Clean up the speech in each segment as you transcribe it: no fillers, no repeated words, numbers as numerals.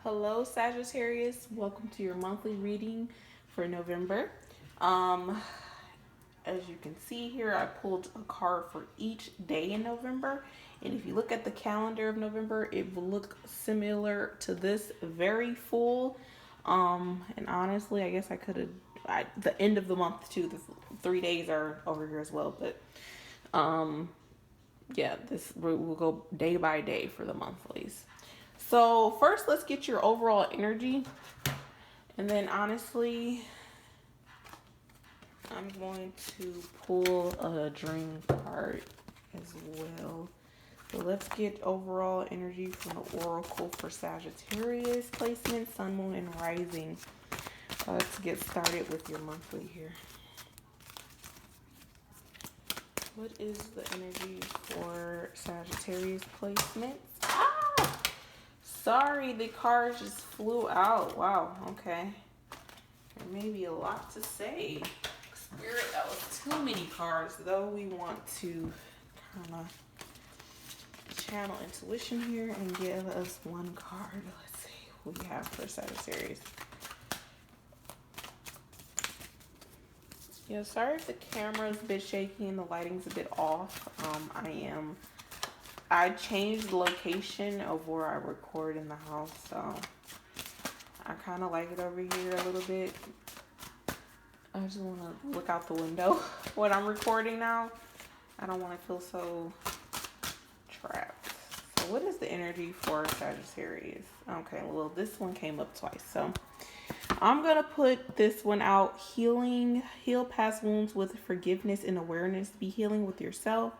Hello, Sagittarius. Welcome to your monthly reading for November. As you can see here, I pulled a card for each day in November. And if you look at the calendar of November, it will look similar to this, very full. And honestly, I guess I could have, the end of the month too, the 3 days are over here as well. But yeah, we'll go day by day for the monthlies. So first, let's get your overall energy. And then honestly, I'm going to pull a dream card as well. So let's get overall energy from the Oracle for Sagittarius placement, Sun, Moon, and Rising. Let's get started with your monthly here. What is the energy for Sagittarius placement? Sorry, the cards just flew out. Wow, okay. There may be a lot to say. Spirit, that was too many cards, though. We want to kind of channel intuition here and give us one card. Let's see what we have for Sagittarius. Yeah, sorry if the camera's a bit shaky and the lighting's a bit off. I changed the location of where I record in the house, so I kind of like it over here a little bit. I just want to look out the window when I'm recording now. I don't want to feel so trapped. So what is the energy for Sagittarius? Okay, well, this one came up twice, so I'm going to put this one out. Heal past wounds with forgiveness and awareness. Be healing with yourself.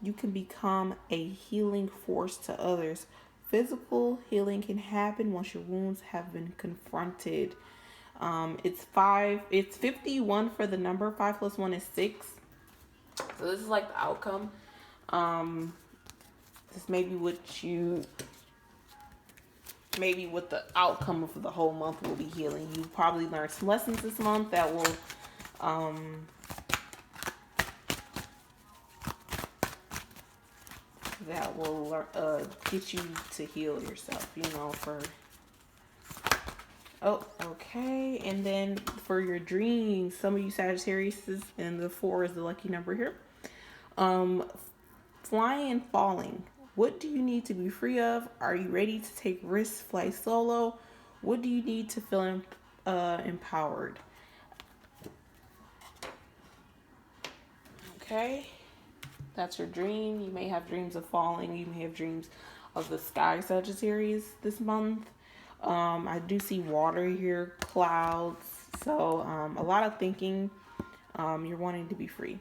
You can become a healing force to others. Physical healing can happen once your wounds have been confronted. It's 51 for the number. 5 plus 1 is 6. So this is like the outcome. This may be what the outcome of the whole month will be healing. You probably learned some lessons this month that will get you to heal yourself, Oh, okay. And then for your dreams, some of you Sagittarius, and the 4 is the lucky number here. Flying and falling. What do you need to be free of? Are you ready to take risks, fly solo? What do you need to feel empowered? Okay. That's your dream. You may have dreams of falling. You may have dreams of the sky, Sagittarius, this month. I do see water here, clouds. So a lot of thinking. You're wanting to be free.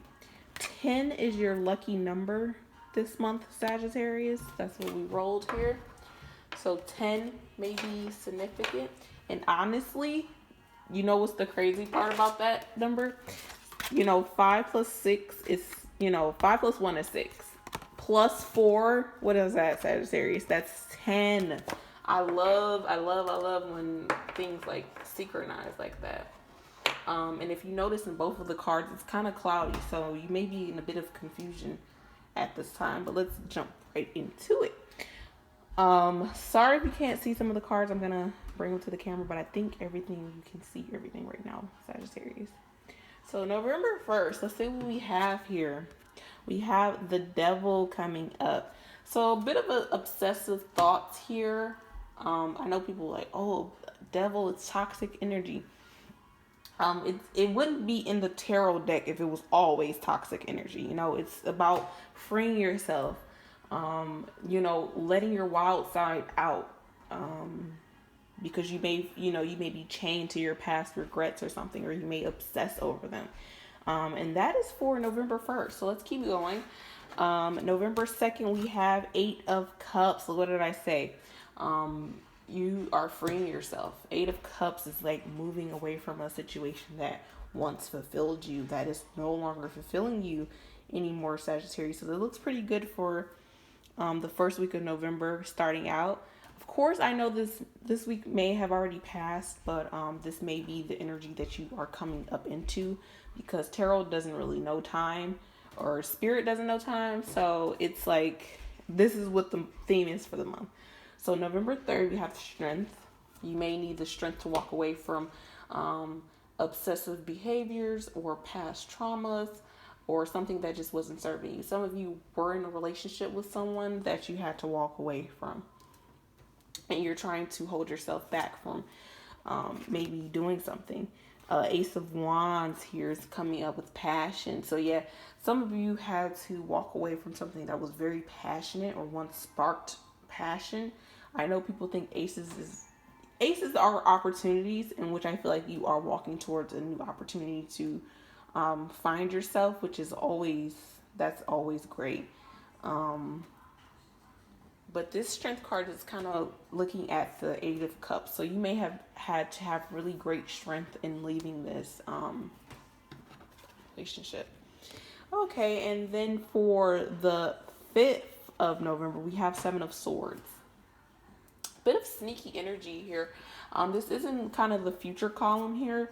10 is your lucky number this month, Sagittarius. That's what we rolled here. So 10 may be significant. And honestly, you know what's the crazy part about that number? 5 plus 6 is, 5 plus 1 is 6. Plus 4, what is that, Sagittarius? That's 10. I love when things like synchronize like that. And if you notice in both of the cards, it's kind of cloudy. So you may be in a bit of confusion at this time. But let's jump right into it. Sorry if you can't see some of the cards. I'm going to bring them to the camera. But I think you can see everything right now, Sagittarius. So November 1st, let's see what we have here. We have the Devil coming up. So a bit of an obsessive thoughts here. I know people are like, oh, Devil, it's toxic energy. It wouldn't be in the tarot deck if it was always toxic energy. It's about freeing yourself, letting your wild side out. Because you may be chained to your past regrets or something, or you may obsess over them. And that is for November 1st. So let's keep going. November 2nd, we have 8 of Cups. So what did I say? You are freeing yourself. 8 of Cups is like moving away from a situation that once fulfilled you, that is no longer fulfilling you anymore, Sagittarius. So it looks pretty good for the first week of November starting out. Of course, I know this week may have already passed, but this may be the energy that you are coming up into, because tarot doesn't really know time, or spirit doesn't know time. So it's like, this is what the theme is for the month. So November 3rd, we have strength. You may need the strength to walk away from obsessive behaviors or past traumas or something that just wasn't serving you. Some of you were in a relationship with someone that you had to walk away from, and you're trying to hold yourself back from maybe doing something. Ace of Wands here is coming up with passion. So yeah, some of you had to walk away from something that was very passionate or once sparked passion. I know people think aces are opportunities, in which I feel like you are walking towards a new opportunity to find yourself, which is that's always great. But this strength card is kind of looking at the Eight of Cups. So you may have had to have really great strength in leaving this relationship. Okay, and then for the 5th of November, we have Seven of Swords. Bit of sneaky energy here. This isn't kind of the future column here.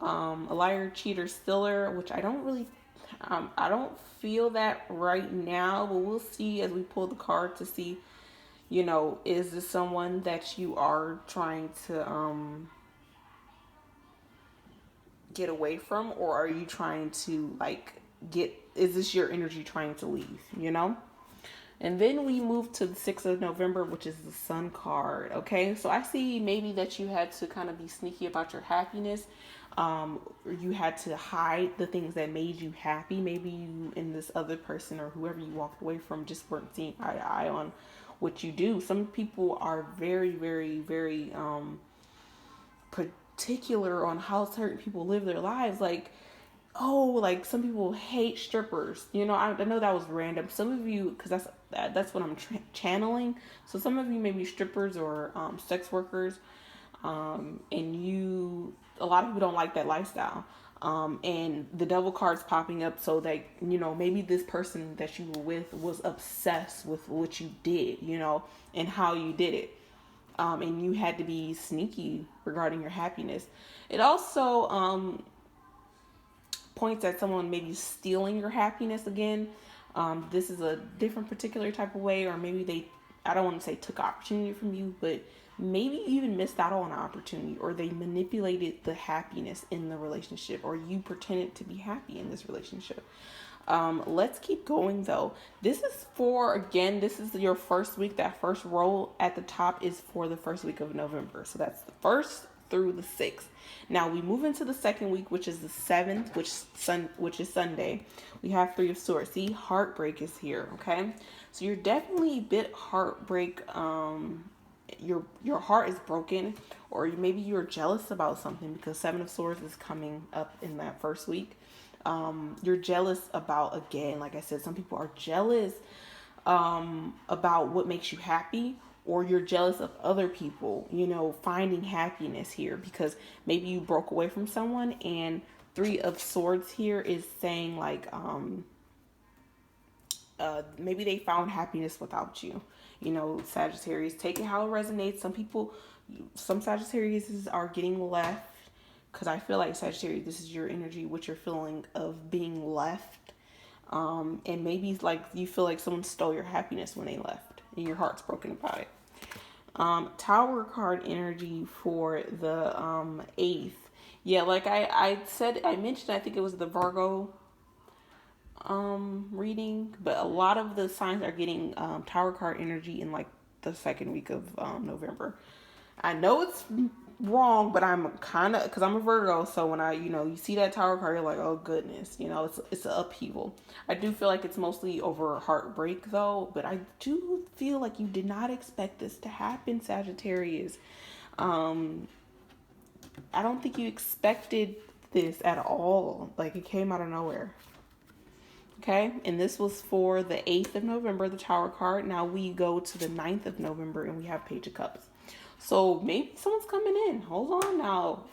A liar, cheater, stealer, which I don't feel that right now, but we'll see as we pull the card to see, is this someone that you are trying to get away from, or are you trying to is this your energy trying to leave, And then we move to the 6th of November, which is the Sun card. Okay, so I see maybe that you had to kind of be sneaky about your happiness. Or you had to hide the things that made you happy. Maybe you and this other person or whoever you walked away from just weren't seeing eye to eye on what you do. Some people are very, very, very particular on how certain people live their lives. Some people hate strippers. I know that was random. Some of you, because that's what I'm channeling. So some of you may be strippers or sex workers, and a lot of people don't like that lifestyle. And the devil card's popping up so that, maybe this person that you were with was obsessed with what you did, and how you did it. And you had to be sneaky regarding your happiness. It also points at someone maybe stealing your happiness again. This is a different particular type of way, or maybe I don't want to say took opportunity from you, but maybe even missed out on an opportunity, or they manipulated the happiness in the relationship, or you pretended to be happy in this relationship. Let's keep going though. This is your first week. That first row at the top is for the first week of November. So that's the 1st through the 6th. Now we move into the second week, which is the 7th, which is Sunday. We have 3 of Swords. See, heartbreak is here. Okay, so you're definitely a bit heartbreak. Your heart is broken, or maybe you're jealous about something, because 7 of Swords is coming up in that first week. You're jealous about, again, like I said, some people are jealous about what makes you happy, or you're jealous of other people, finding happiness here, because maybe you broke away from someone, and 3 of Swords here is saying maybe they found happiness without you. Sagittarius, take it how it resonates. Some Sagittarius are getting left, because I feel like Sagittarius, this is your energy, what you're feeling of being left. And maybe it's like you feel like someone stole your happiness when they left, and your heart's broken about it. Tower card energy for the 8th. Yeah, like I mentioned, I think it was the Virgo reading, but a lot of the signs are getting Tower card energy in the second week of November. I know it's wrong, but I'm kind of, because I'm a Virgo, so when you see that Tower card, you're like, oh goodness, it's an upheaval. I do feel like it's mostly over heartbreak though, but I do feel like you did not expect this to happen, Sagittarius. I don't think you expected this at all. It came out of nowhere. Okay, and this was for the 8th of November, the Tower card. Now we go to the 9th of November, and we have Page of Cups. So maybe someone's coming in. Hold on now,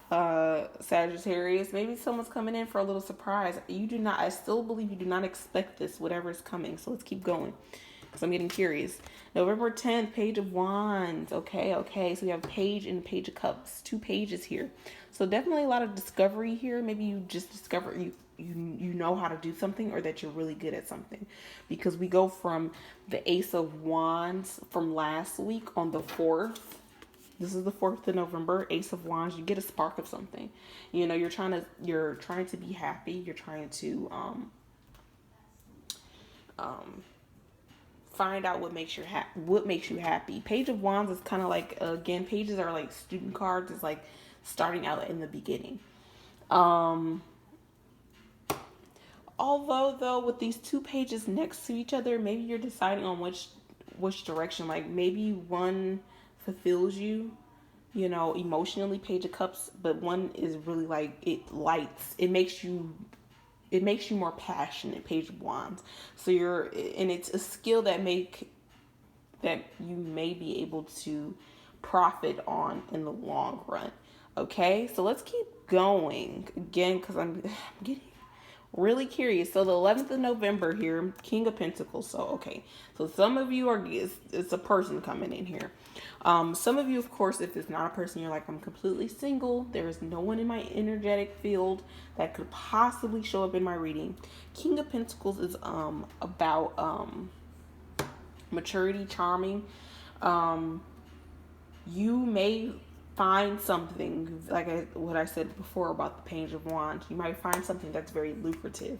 Sagittarius. Maybe someone's coming in for a little surprise. I still believe you do not expect this, whatever is coming. So let's keep going, because I'm getting curious. November 10th, Page of Wands. Okay. So we have Page and Page of Cups. 2 pages here. So definitely a lot of discovery here. Maybe you just discover you know how to do something, or that you're really good at something, because we go from the Ace of Wands from last week on the 4th. This is the 4th of November, Ace of Wands. You get a spark of something. You know, you're trying to be happy. You're trying to find out what makes you happy. Page of Wands is kind of like, again, pages are like student cards. It's like starting out in the beginning. Although though, with these 2 pages next to each other, maybe you're deciding on which direction. Like maybe one fulfills you, you know, emotionally, Page of Cups, but one is really like, it makes you more passionate, Page of Wands. So and it's a skill that you may be able to profit on in the long run. Okay, so let's keep going again, because I'm getting really curious. So the 11th of November here, King of Pentacles. So, okay. So some of you it's a person coming in here. Some of you, of course, if it's not a person, you're like, I'm completely single. There is no one in my energetic field that could possibly show up in my reading. King of Pentacles is about maturity, charming. You may find something, like what I said before about the Page of Wands. You might find something that's very lucrative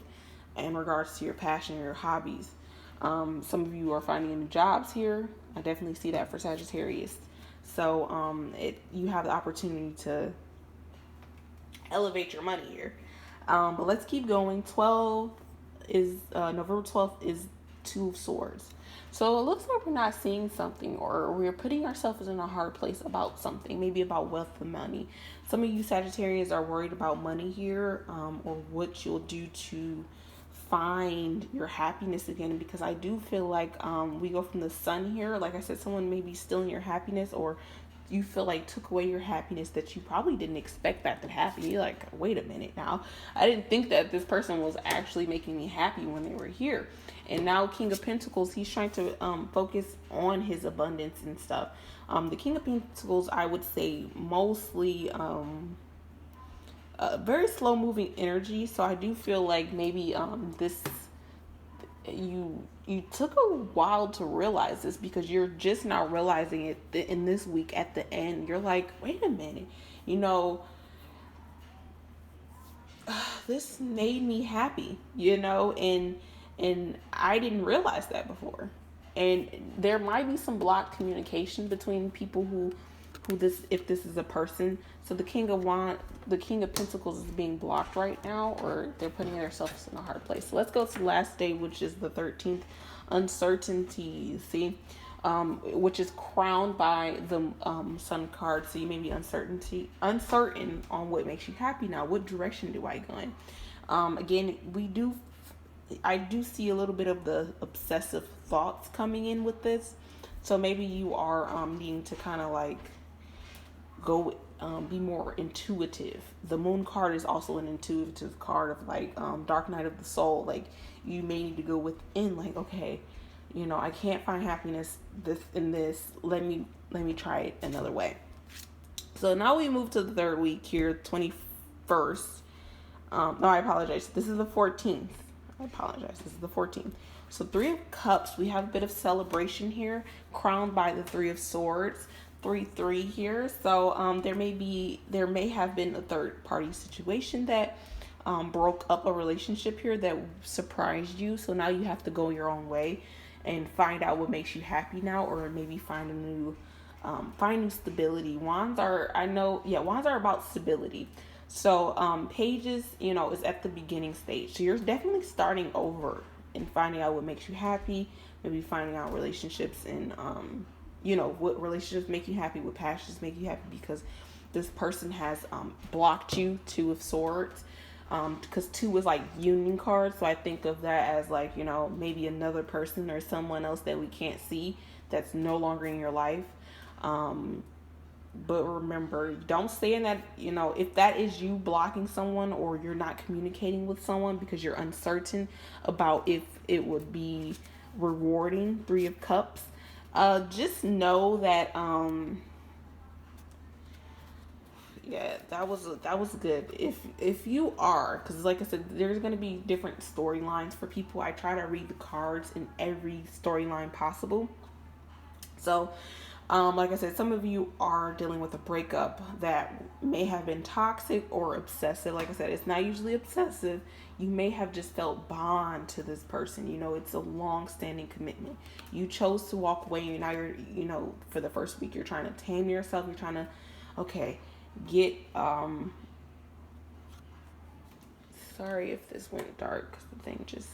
in regards to your passion, your hobbies. Some of you are finding new jobs here. I definitely see that for Sagittarius. So you have the opportunity to elevate your money here. But let's keep going. November 12th is 2 of Swords. So it looks like we're not seeing something, or we're putting ourselves in a hard place about something, maybe about wealth and money. Some of you Sagittarians are worried about money here, or what you'll do to find your happiness again, because I do feel like we go from the Sun here. Like I said, someone may be stealing your happiness, or you feel like took away your happiness that you probably didn't expect that to happen. You're like, wait a minute now. I didn't think that this person was actually making me happy when they were here. And now King of Pentacles, he's trying to focus on his abundance and stuff. The King of Pentacles, I would say, mostly very slow moving energy. So I do feel like maybe you took a while to realize this, because you're just now realizing it in this week at the end. You're like, wait a minute, you know, this made me happy, you know, and I didn't realize that before. And there might be some blocked communication between people if this is a person. So the King of Pentacles is being blocked right now, or they're putting themselves in a hard place. So let's go to the last day, which is the 13th. Uncertainty, see, which is crowned by the Sun card. So you may be uncertain on what makes you happy now. What direction do I go in? Again, I do see a little bit of the obsessive thoughts coming in with this. So maybe you are needing to kind of like go be more intuitive. The Moon card is also an intuitive card of like Dark Night of the Soul. Like you may need to go within, like, okay, you know, I can't find happiness in this. Let me try it another way. So now we move to the 3rd week here, 21st. No, I apologize. This is the 14th. This is the 14th. So 3 of Cups, we have a bit of celebration here, crowned by the 3 of Swords, 3-3 here. So there may have been a third party situation that broke up a relationship here that surprised you. So now you have to go your own way and find out what makes you happy now, or maybe find new stability. Wands are about stability. So Pages, you know, is at the beginning stage. So you're definitely starting over and finding out what makes you happy, maybe finding out relationships and you know, what relationships make you happy, what passions make you happy, because this person has blocked you. 2 of Swords, because 2 is like union cards. So I think of that as like, you know, maybe another person or someone else that we can't see that's no longer in your life. But remember, don't stay in that, you know, if that is you blocking someone, or you're not communicating with someone because you're uncertain about if it would be rewarding, 3 of Cups, just know that, yeah, that was good. If you are, because like I said, there's going to be different storylines for people. I try to read the cards in every storyline possible. So, Like I said, some of you are dealing with a breakup that may have been toxic or obsessive. Like I said, it's not usually obsessive. You may have just felt bond to this person. You know, it's a long-standing commitment. You chose to walk away, and now you're, you know, for the first week, you're trying to tame yourself. You're trying to, okay, get, sorry if this went dark, because the thing just...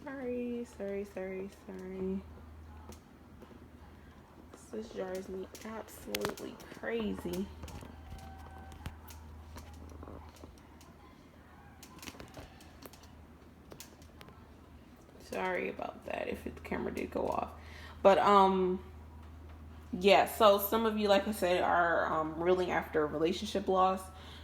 Sorry. This drives me absolutely crazy. Sorry about that if the camera did go off. But, yeah, so some of you, like I said, are reeling after relationship loss.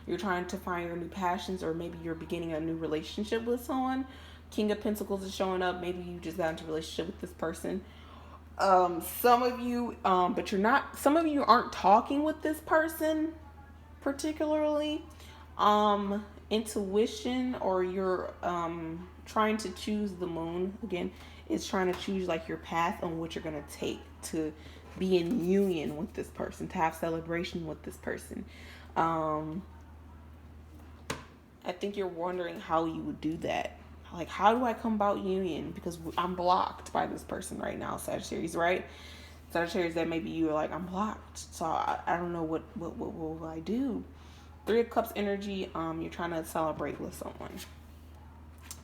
You're trying to find your new passions, or maybe you're beginning a new relationship with someone. King of Pentacles is showing up. Maybe you just got into a relationship with this person. Some of you, but you're not, some of you aren't talking with this person particularly. Intuition, or you're trying to choose the moon. Again, it's trying to choose like your path on what you're going to take to be in union with this person, to have celebration with this person. I think you're wondering how you would do that. Like, how do I come about union? Because I'm blocked by this person right now, Sagittarius, right? Sagittarius, that maybe you're like, I'm blocked. So I don't know what will I do? Three of Cups energy, you're trying to celebrate with someone.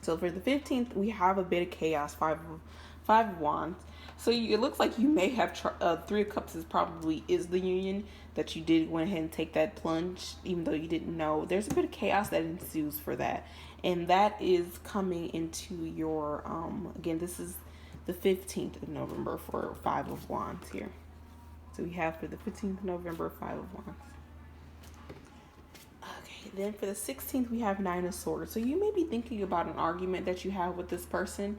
So for the 15th, we have a bit of chaos, five of wands. So it looks like you may have, Three of Cups is the union, that you did went ahead and take that plunge, even though you didn't know. There's a bit of chaos that ensues for that. And that is coming into your, again, this is the 15th of November for Five of Wands here. So we have for the 15th of November, Five of Wands. Okay, then for the 16th, we have Nine of Swords. So you may be thinking about an argument that you have with this person.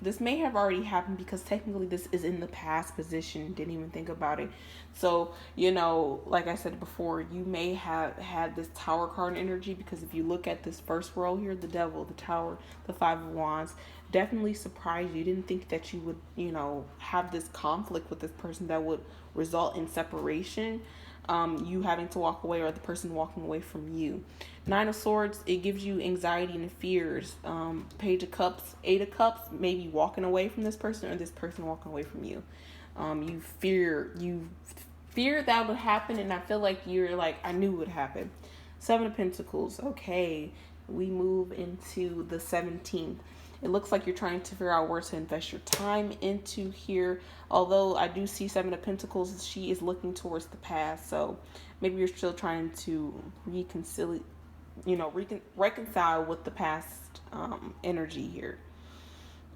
This may have already happened because technically this is in the past position. Didn't even think about it. So, you know, like I said before, you may have had this Tower card energy, because if you look at this first row here, the Devil, the Tower, the Five of Wands, definitely surprised you. Didn't think that you would, you know, have this conflict with this person that would result in separation. You having to walk away, or the person walking away from you. Nine of Swords, it gives you anxiety and fears. Page of Cups, Eight of Cups, maybe walking away from this person, or this person walking away from you. You fear that would happen, and I feel like you're like, I knew it would happen. Seven of Pentacles, okay, we move into the 17th. It looks like you're trying to figure out where to invest your time into here. Although I do see Seven of Pentacles, she is looking towards the past. So maybe you're still trying to reconcile with the past energy here.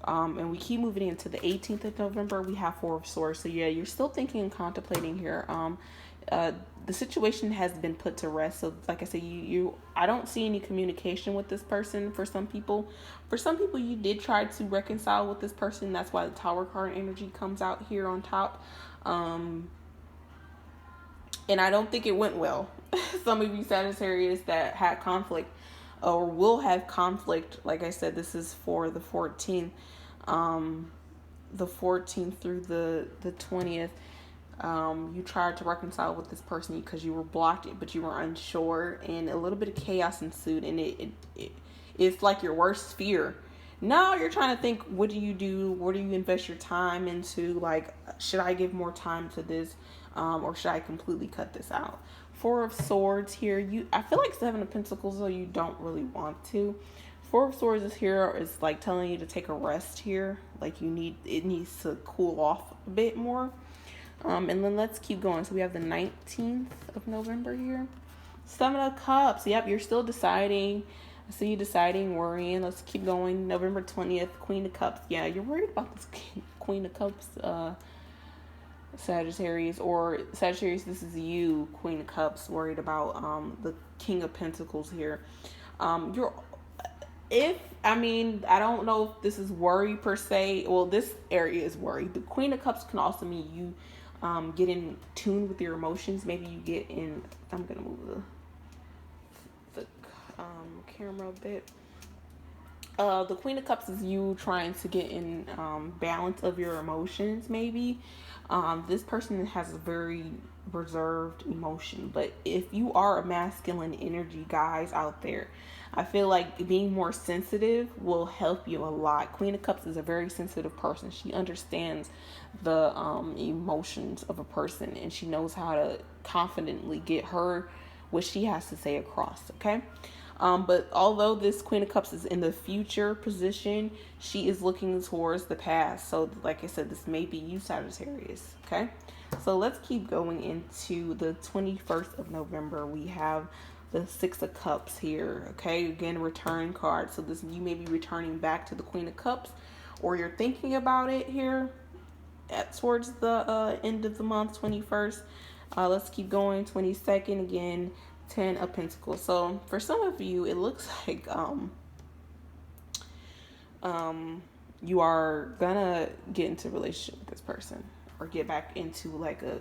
And we keep moving into the 18th of November. We have Four of Swords. So yeah, you're still thinking and contemplating here. The situation has been put to rest. So like I said, I don't see any communication with this person for some people. For some people, you did try to reconcile with this person. That's why the Tower card energy comes out here on top. And I don't think it went well. Some of you Sagittarius that had conflict or will have conflict. Like I said, this is for the 14th. The 14th through the 20th. You tried to reconcile with this person because you were blocked, but you were unsure, and a little bit of chaos ensued, and it's like your worst fear. Now you're trying to think, what do you do? Where do you invest your time into? Like, should I give more time to this, or should I completely cut this out? Four of Swords here. I feel like Seven of Pentacles, though, you don't really want to. Four of Swords is here, is like telling you to take a rest here. Like it needs to cool off a bit more. And then let's keep going. So we have the 19th of November here. Seven of Cups. Yep, you're still deciding. I see you deciding, worrying. Let's keep going. November 20th, Queen of Cups. Yeah, you're worried about this Queen of Cups, Sagittarius. Or Sagittarius, this is you, Queen of Cups, worried about the King of Pentacles here. I don't know if this is worry per se. Well, this area is worry. The Queen of Cups can also mean you get in tune with your emotions. Maybe you get in, I'm going to move camera a bit. The Queen of Cups is you trying to get in balance of your emotions, maybe. This person has a very reserved emotion, but if you are a masculine energy, guys out there, I feel like being more sensitive will help you a lot. Queen of Cups is a very sensitive person. She understands the emotions of a person, and she knows how to confidently get what she has to say across, okay? But although this Queen of Cups is in the future position, she is looking towards the past. So like I said, this may be you, Sagittarius, okay? So let's keep going into the 21st of November. We have the Six of Cups here, okay? Again, return card. So this, you may be returning back to the Queen of Cups, or you're thinking about it here towards the end of the month, 21st. Let's keep going. 22nd, again, 10 of Pentacles. So for some of you, it looks like you are gonna get into a relationship with this person, or get back into like a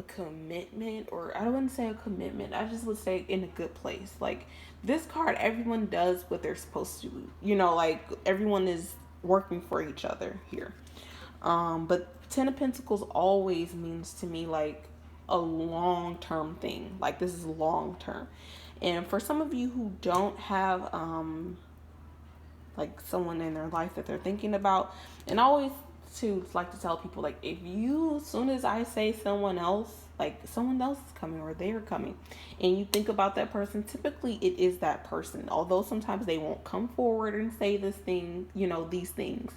commitment, or I don't want to say a commitment, I just would say in a good place. Like this card, everyone does what they're supposed to do, you know, like everyone is working for each other here. But 10 of Pentacles always means to me like a long-term thing. Like this is long-term. And for some of you who don't have like someone in their life that they're thinking about, and I always to like to tell people, like, if you, as soon as I say someone else, like someone else is coming or they're coming, and you think about that person, typically it is that person. Although sometimes they won't come forward and say this thing, you know, these things,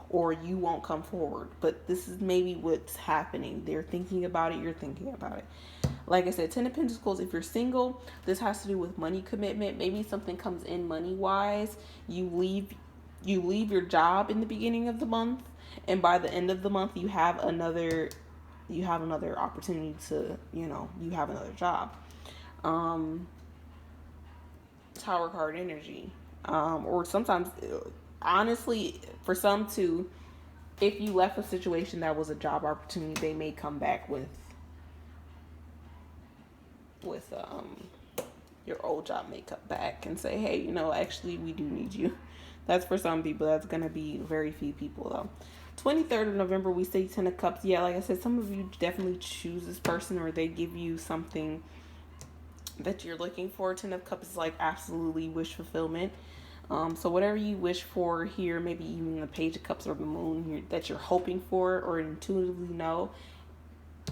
or you won't come forward, but this is maybe what's happening. They're thinking about it, you're thinking about it. Like I said, 10 of Pentacles, if you're single, this has to do with money commitment. Maybe something comes in money wise. You leave your job in the beginning of the month, and by the end of the month you have another opportunity to, you know, you have another job. Tower card energy. Or sometimes, honestly, for some too, if you left a situation that was a job opportunity, they may come back with your old job may come back and say, hey, you know, actually we do need you. That's for some people. That's going to be very few people though. 23rd of November, we say 10 of Cups. Yeah, like I said, some of you definitely choose this person, or they give you something that you're looking for. 10 of Cups is like absolutely wish fulfillment. So whatever you wish for here, maybe even the Page of Cups or the Moon that you're hoping for or intuitively know,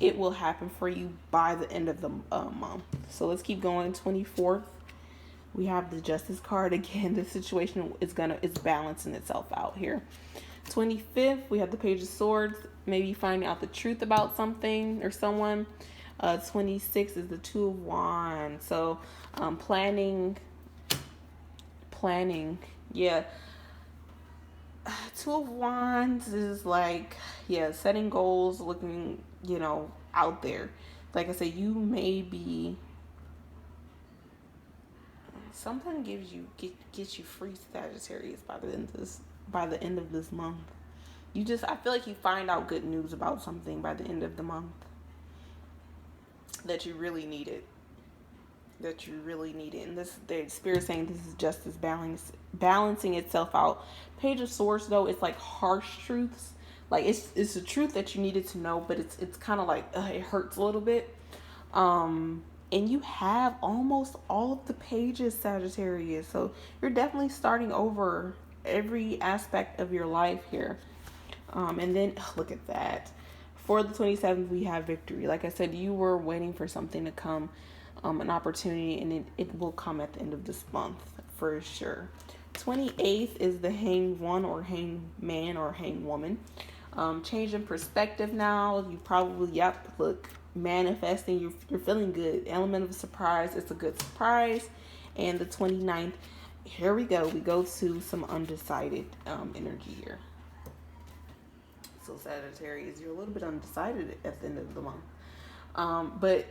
it will happen for you by the end of the month. So let's keep going. 24th, we have the Justice card. Again, the situation is balancing itself out here. 25th, we have the Page of Swords, maybe finding out the truth about something or someone. 26 is the Two of Wands. So planning. Yeah. Two of Wands is like, yeah, setting goals, looking, you know, out there. Like I said, you may be, something gets you free, Sagittarius, by the end of this month. I feel like you find out good news about something by the end of the month that you really needed. And the Spirit saying this is justice balancing itself out. Page of Swords, though, it's like harsh truths. Like it's a truth that you needed to know, but it's kind of like it hurts a little bit. And you have almost all of the pages, Sagittarius. So you're definitely starting over every aspect of your life here. And then look at that. For the 27th, we have victory. Like I said, you were waiting for something to come, an opportunity, and it will come at the end of this month for sure. 28th is the Hanged One or Hanged Man or Hanged Woman. Change in perspective now. You probably, look, manifesting. You're feeling good. Element of surprise. It's a good surprise. And the 29th, here we go. We go to some undecided energy here. So Sagittarius, you're a little bit undecided at the end of the month. But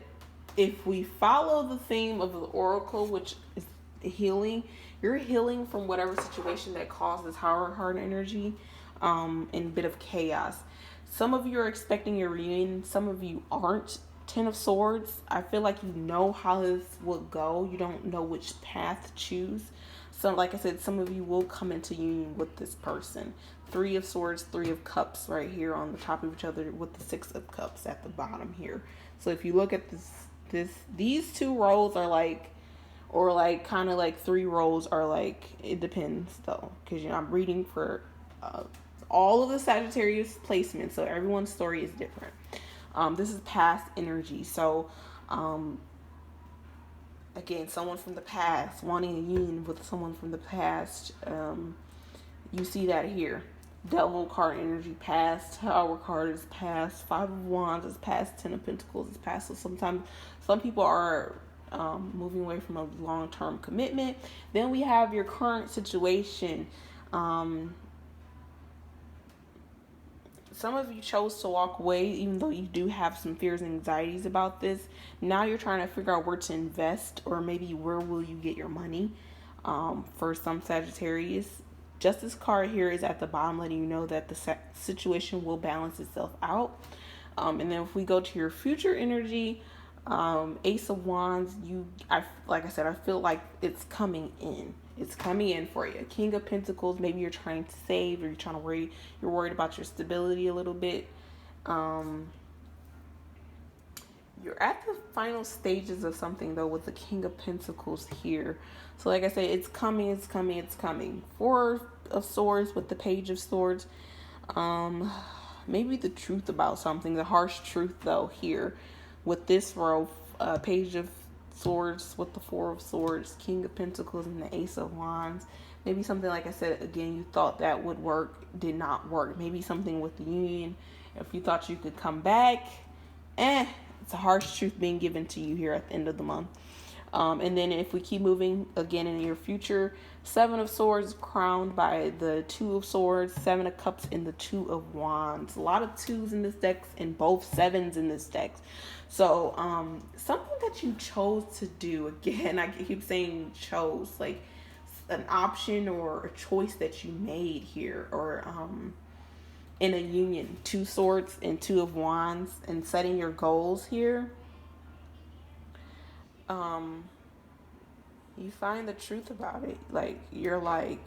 if we follow the theme of the Oracle, which is healing, you're healing from whatever situation that caused this Tower card energy, and a bit of chaos. Some of you are expecting your reunion. Some of you aren't. Ten of Swords, I feel like you know how this will go. You don't know which path to choose. So like I said, some of you will come into union with this person. Three of Swords, Three of Cups right here on the top of each other with the Six of Cups at the bottom here. So if you look at these two rows are like, or like kind of like three rows are like, it depends though. Because, you know, I'm reading for all of the Sagittarius placements. So everyone's story is different. This is past energy. So, again, someone from the past wanting a union with someone from the past. You see that here. Devil card energy past. Tower card is past. Five of Wands is past. Ten of Pentacles is past. So sometimes some people are moving away from a long-term commitment. Then we have your current situation. Some of you chose to walk away, even though you do have some fears and anxieties about this. Now you're trying to figure out where to invest, or maybe where will you get your money. For some Sagittarius, Justice card here is at the bottom, letting you know that the situation will balance itself out. And then if we go to your future energy, Ace of Wands, like I said, I feel like it's coming in. It's coming in for you. King of Pentacles, maybe you're trying to save, or you're worried about your stability a little bit. You're at the final stages of something though with the King of Pentacles here. So like I said, it's coming, it's coming, it's coming. Four of Swords with the Page of Swords. Maybe the truth about something, the harsh truth though here with this row, Page of Swords with the Four of Swords, King of Pentacles, and the Ace of Wands. Maybe something, like I said, again, you thought that would work, did not work. Maybe something with the union. If you thought you could come back, it's a harsh truth being given to you here at the end of the month. And then if we keep moving again in your future, Seven of Swords crowned by the Two of Swords, Seven of Cups, and the Two of Wands. A lot of twos in this deck and both sevens in this deck. So something that you chose to do, again, I keep saying chose, like an option or a choice that you made here, or in a union, Two Swords and Two of Wands, and setting your goals here. You find the truth about it. Like, you're like,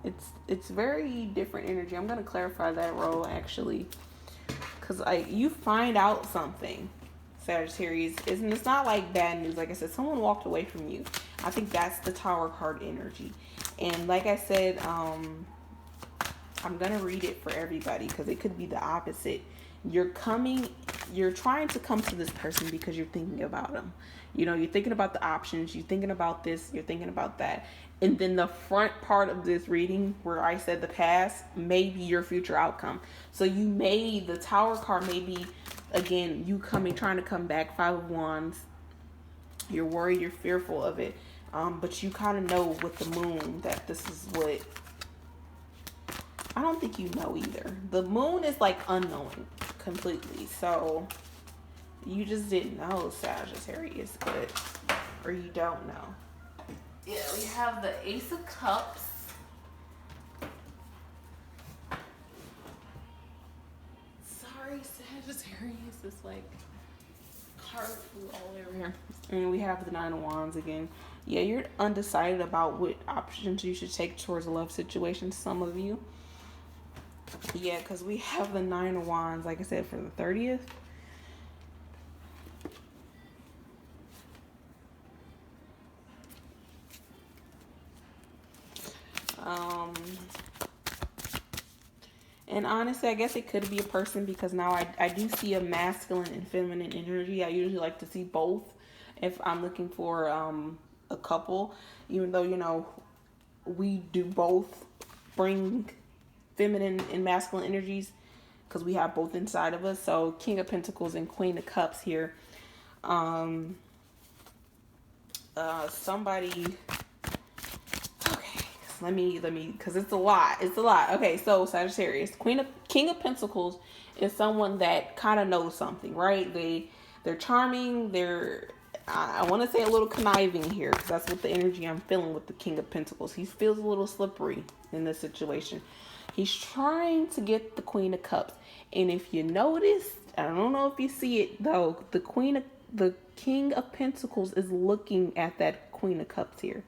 it's very different energy. I'm going to clarify that role actually, because like you find out something, Sagittarius, and it's not like bad news. Like I said, someone walked away from you. I think that's the Tower card energy. And like I said, I'm going to read it for everybody because it could be the opposite. You're trying to come to this person because you're thinking about them. You know, you're thinking about the options, you're thinking about this, you're thinking about that. And then the front part of this reading where I said the past may be your future outcome. So you may, the Tower card may be, again, you trying to come back, Five of Wands. You're worried, you're fearful of it. But you kind of know with the moon that this is what, I don't think you know either. The moon is like unknowing completely. So you just didn't know, Sagittarius, or you don't know. Yeah, we have the Ace of Cups. Sorry, Sagittarius, it's like card flew all over here. And we have the Nine of Wands again. Yeah, you're undecided about what options you should take towards a love situation, some of you. Yeah, because we have the Nine of Wands, like I said, for the 30th. And honestly, I guess it could be a person, because now I do see a masculine and feminine energy. I usually like to see both if I'm looking for a couple, even though, you know, we do both bring feminine and masculine energies because we have both inside of us. So King of Pentacles and Queen of Cups here. Somebody, okay, let me, because it's a lot. Okay, so Sagittarius, King of Pentacles is someone that kind of knows something, right? They're charming. I want to say a little conniving here, because that's what the energy I'm feeling with the King of Pentacles. He feels a little slippery in this situation. He's trying to get the Queen of Cups. And if you notice, I don't know if you see it though, the King of Pentacles is looking at that Queen of Cups here.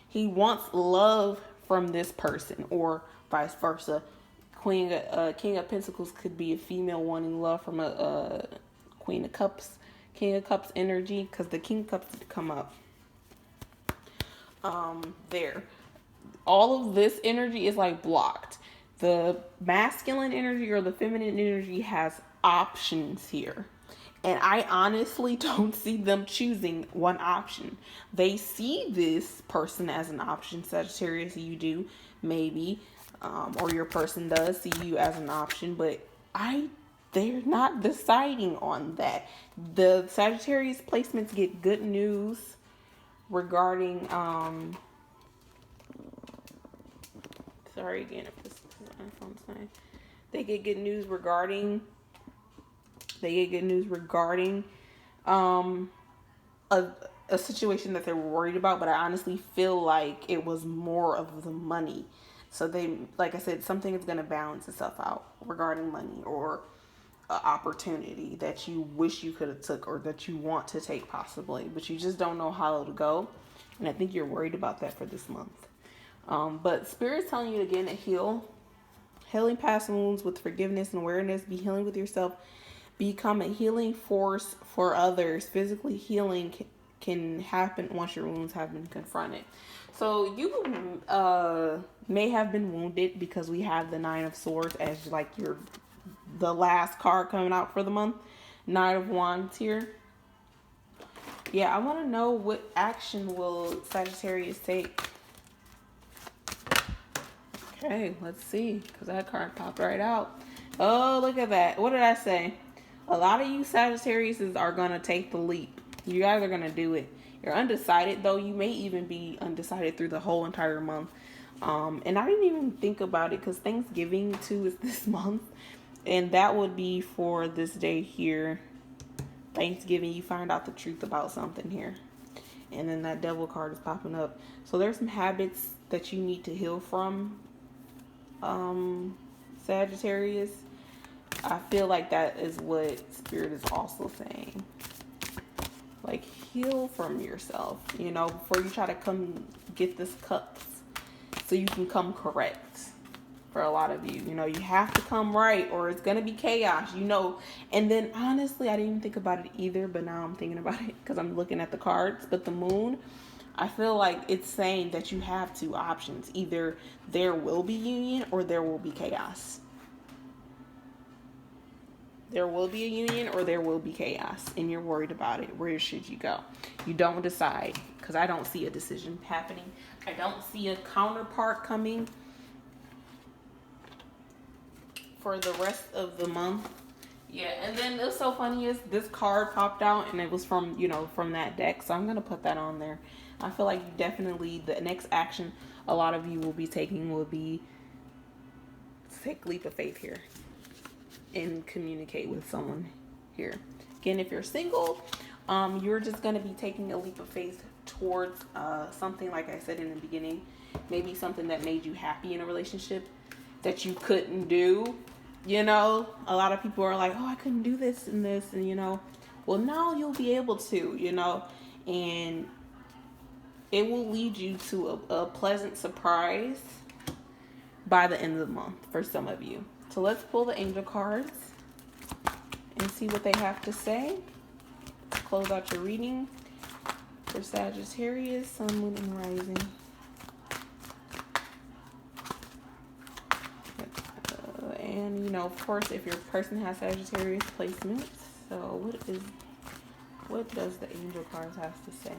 He wants love from this person, or vice versa. King of Pentacles could be a female wanting love from a Queen of Cups, King of Cups energy, because the King of Cups did come up. There. All of this energy is like blocked. The masculine energy or the feminine energy has options here. And I honestly don't see them choosing one option. They see this person as an option. Sagittarius, you do, maybe. Or your person does see you as an option. But they're not deciding on that. The Sagittarius placements get good news regarding... sorry again if this iPhone's fine. They get good news regarding a situation that they're worried about, but I honestly feel like it was more of the money. So they, like I said, something is going to balance itself out regarding money, or an opportunity that you wish you could have took, or that you want to take possibly, but you just don't know how to go. And I think you're worried about that for this month. But Spirit's telling you again to heal. Healing past wounds with forgiveness and awareness. Be healing with yourself. Become a healing force for others. Physically healing can happen once your wounds have been confronted. So you may have been wounded, because we have the Nine of Swords as like the last card coming out for the month. Knight of Wands here. Yeah, I want to know what action will Sagittarius take. Okay, let's see, because that card popped right out. Oh, look at that. What did I say? A lot of you Sagittariuses are going to take the leap. You guys are going to do it. You're undecided, though. You may even be undecided through the whole entire month. And I didn't even think about it, because Thanksgiving, too, is this month. And that would be for this day here. Thanksgiving, you find out the truth about something here. And then that Devil card is popping up. So there's some habits that you need to heal from, Sagittarius. I feel like that is what Spirit is also saying. Like, heal from yourself, before you try to come get this cups, so you can come correct. For a lot of you, you have to come right, or it's gonna be chaos, And then honestly, I didn't even think about it either, but now I'm thinking about it because I'm looking at the cards. But the moon, I feel like it's saying that you have two options. Either there will be union, or there will be chaos. There will be a union, or there will be chaos, and you're worried about it. Where should you go? You don't decide, because I don't see a decision happening. I don't see a counterpart coming for the rest of the month. Yeah, and then what's so funny is this card popped out, and it was from, from that deck. So I'm going to put that on there. I feel like definitely the next action a lot of you will be taking will be take a leap of faith here and communicate with someone here. Again, if you're single, you're just going to be taking a leap of faith towards something, like I said in the beginning, maybe something that made you happy in a relationship that you couldn't do. A lot of people are like, oh, I couldn't do this and this, and well, now you'll be able to, and it will lead you to a pleasant surprise by the end of the month for some of you. So let's pull the angel cards and see what they have to say to close out your reading for Sagittarius, Sun, Moon, and Rising. And, of course, if your person has Sagittarius placements, so what does the angel cards have to say?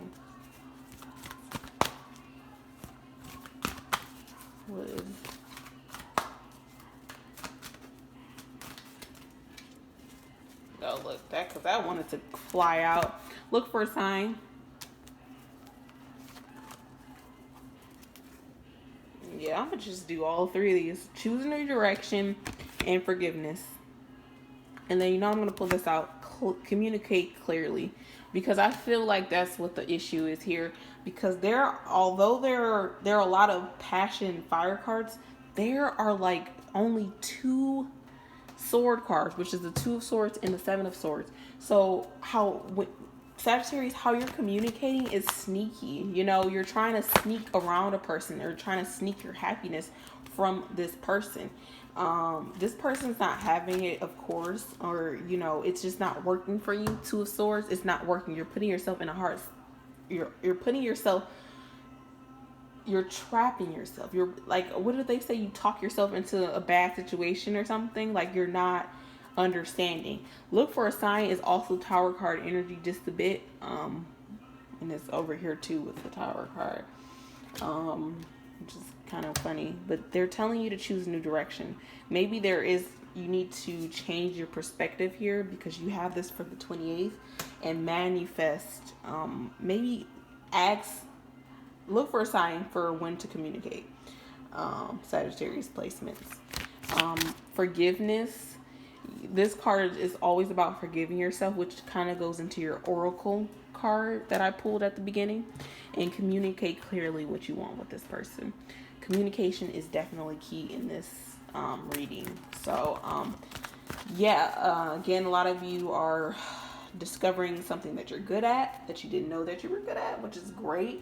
Oh, look, because I wanted to fly out. Look for a sign. Yeah, I'm going to just do all three of these. Choose a new direction and forgiveness. And then, I'm going to pull this out. Communicate clearly. Because I feel like that's what the issue is here. Because although there are a lot of passion fire cards, there are like only 2 sword cards, which is the 2 of swords and the 7 of swords. So Sagittarius, how you're communicating is sneaky. You're trying to sneak around a person, or trying to sneak your happiness from this person. This person's not having it, of course, or it's just not working for you. 2 of swords, it's not working. You're putting yourself in a hard. You're putting yourself. You're trapping yourself. You're like, what do they say? You talk yourself into a bad situation or something. Like, you're not understanding. Look for a sign is also Tower card energy just a bit. And it's over here too with the Tower card. Which is kind of funny. But they're telling you to choose a new direction. Maybe you need to change your perspective here, because you have this for the 28th, and manifest. Maybe look for a sign for when to communicate. Sagittarius placements. Forgiveness. This card is always about forgiving yourself, which kind of goes into your oracle card that I pulled at the beginning. And communicate clearly what you want with this person. Communication is definitely key in this reading. So, again, a lot of you are discovering something that you're good at, that you didn't know that you were good at, which is great.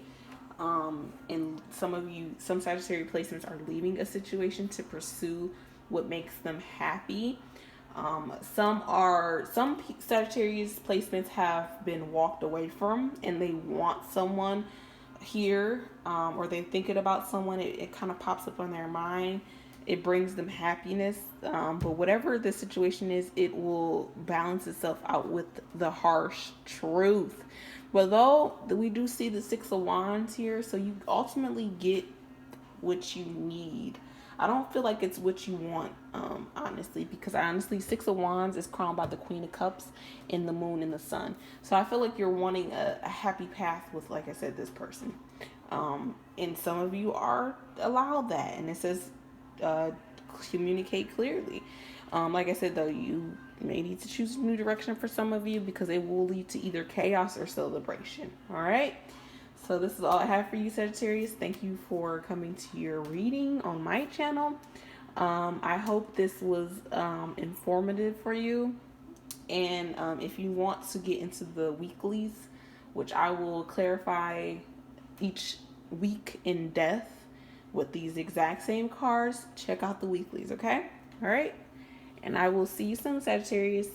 And some Sagittarius placements are leaving a situation to pursue what makes them happy. Some Sagittarius placements have been walked away from, and they want someone here, or they're thinking about someone. It kind of pops up on their mind. It brings them happiness. But whatever the situation is, it will balance itself out with the harsh truth. But though we do see the 6 of Wands here, so you ultimately get what you need. I don't feel like it's what you want, honestly, because 6 of Wands is crowned by the Queen of Cups and the Moon and the Sun. So I feel like you're wanting a happy path with, like I said, this person. And some of you are allowed that. And it says communicate clearly. Like I said, though, you may need to choose a new direction for some of you, because it will lead to either chaos or celebration. All right. So this is all I have for you, Sagittarius. Thank you for coming to your reading on my channel. I hope this was informative for you. And if you want to get into the weeklies, which I will clarify each week in depth with these exact same cards, check out the weeklies, okay? All right. And I will see you soon, Sagittarius.